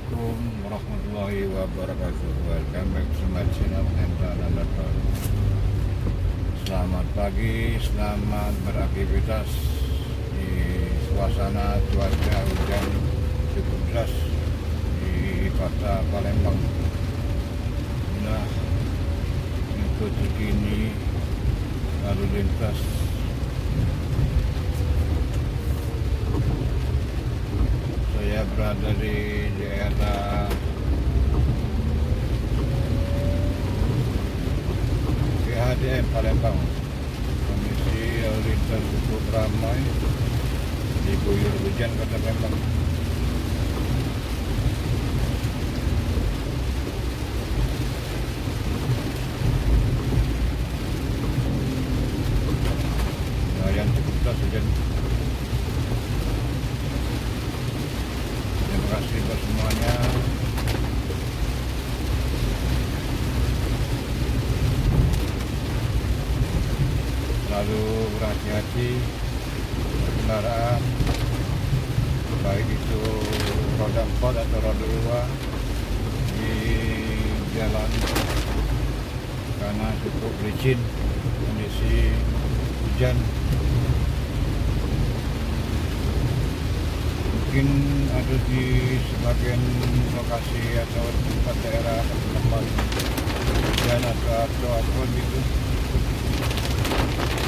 Assalamualaikum warahmatullahi wabarakatuh. Welcome back to my channel Hendra Nandaton. Selamat pagi, selamat beraktivitas di suasana cuaca hujan cukup deras di kota Palembang. Inilah info terkini lalu lintas. Saya berada di daerah PHDM Palembang. Kondisi lalu lintas cukup ramai diguyur hujan kota Palembang. Yang cukup deras hujan. Terima kasih buat semuanya. Selalu berhati-hati berkendaraan, baik itu roda 4 atau roda 2 di jalan, karena cukup licin kondisi hujan. Mungkin ada di sebagian lokasi atau tempat daerah tempat hujan atau apa gitu.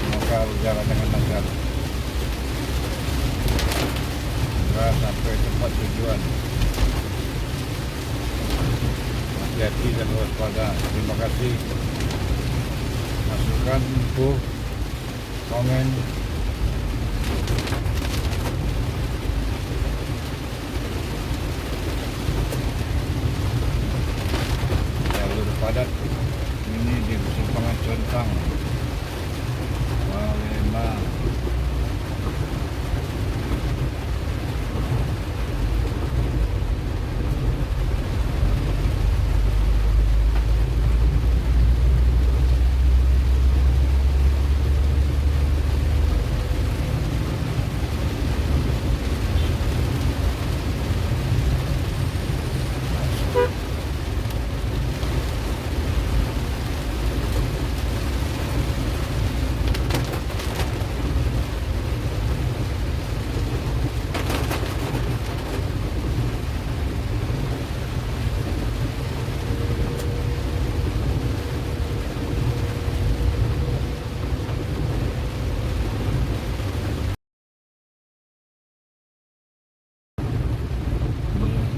Semoga berjalan dengan lancar hingga sampai tempat tujuan. Hati-hati dan waspada. Terima kasih. Masukan, info, komen. Jalur padat ini di persimpangan Contang Palembang.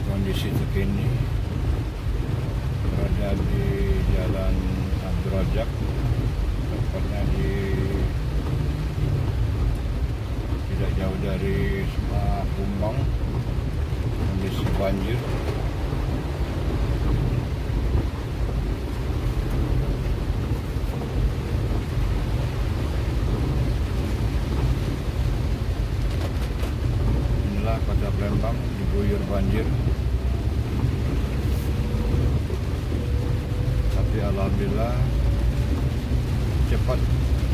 Kondisi terkini berada di Jalan Abdul Razak, tepatnya di tidak jauh dari Semak Kumbang. Kondisi banjir. Inilah kota Palembang diguyur banjir. Tapi alhamdulillah cepat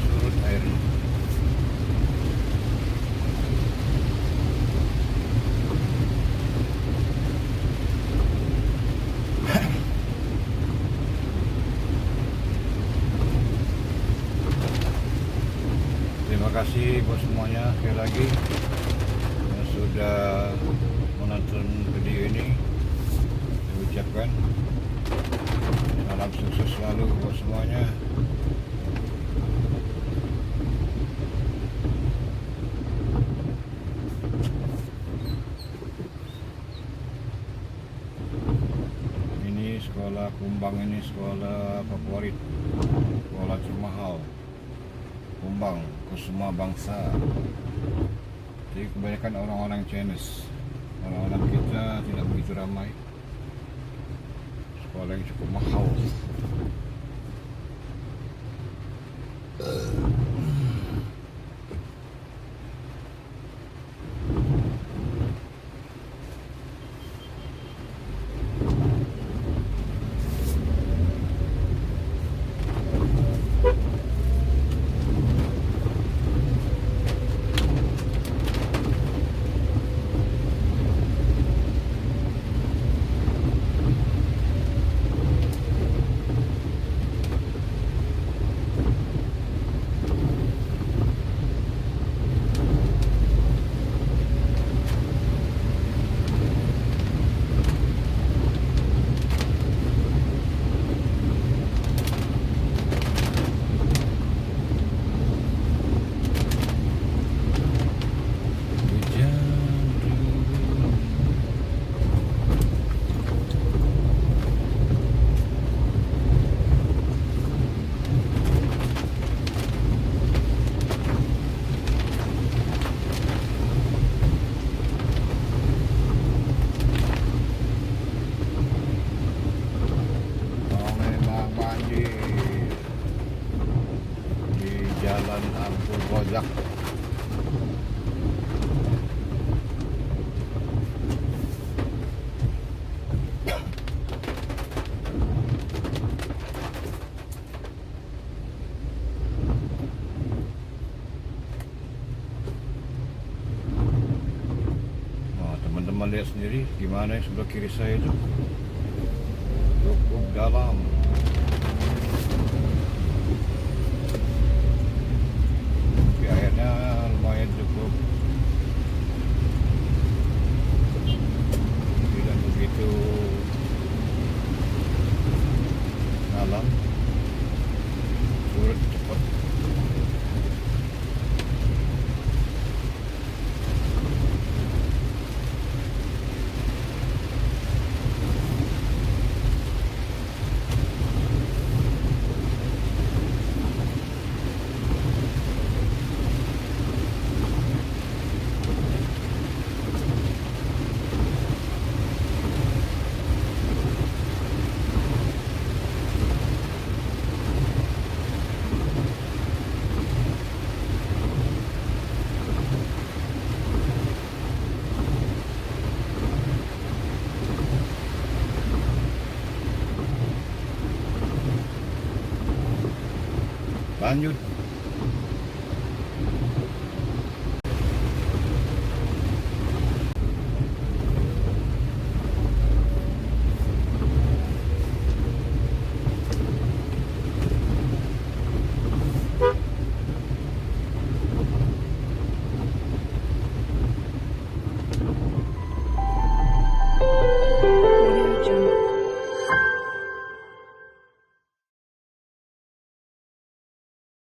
surut airnya. Terima kasih buat semuanya sekali lagi yang sudah menonton video ini. Saya ucapkan salam sukses selalu buat semuanya. Ini sekolah Kumbang, ini sekolah favorit, sekolah termahal Kumbang, Kusuma Bangsa. Jadi kebanyakan orang-orang Chinese, orang-orang kita tidak begitu ramai. Sekolah yang cukup mahal. lihat sendiri gimana yang sebelah kiri saya itu cukup dalam. Tapi airnya lumayan cukup, tidak begitu dalam, surut cepat. Lanjut